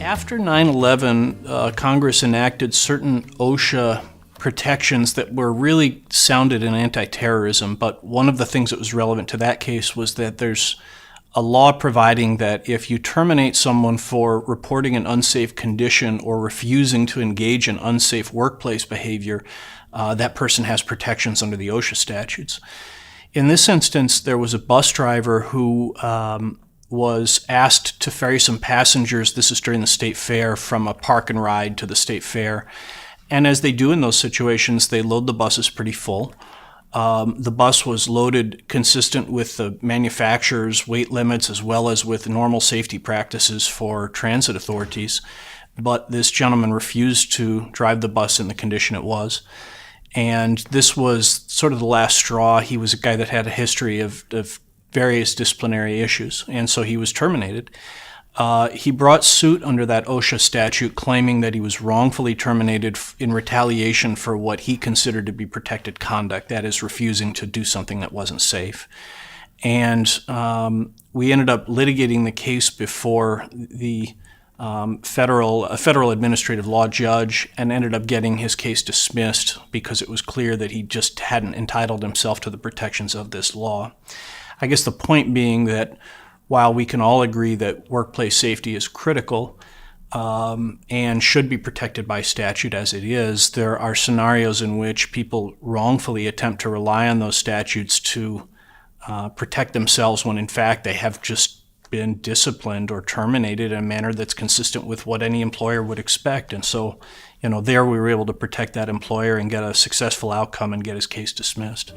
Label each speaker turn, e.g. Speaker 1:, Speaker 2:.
Speaker 1: After 9/11, Congress enacted certain OSHA protections that were really sounded in anti-terrorism, but one of the things that was relevant to that case was that there's a law providing that if you terminate someone for reporting an unsafe condition or refusing to engage in unsafe workplace behavior, that person has protections under the OSHA statutes. In this instance, there was a bus driver who was asked to ferry some passengers, this is during the state fair, from a park and ride to the state fair. And as they do in those situations, they load the buses pretty full. The bus was loaded consistent with the manufacturer's weight limits as well as with normal safety practices for transit authorities. But this gentleman refused to drive the bus in the condition it was. And this was sort of the last straw. He was a guy that had a history of various disciplinary issues, and so he was terminated. He brought suit under that OSHA statute claiming that he was wrongfully terminated in retaliation for what he considered to be protected conduct, that is, refusing to do something that wasn't safe. And we ended up litigating the case before the federal administrative law judge and ended up getting his case dismissed because it was clear that he just hadn't entitled himself to the protections of this law. I guess the point being that while we can all agree that workplace safety is critical and should be protected by statute as it is, there are scenarios in which people wrongfully attempt to rely on those statutes to protect themselves when in fact they have just been disciplined or terminated in a manner that's consistent with what any employer would expect. And so, there we were able to protect that employer and get a successful outcome and get his case dismissed.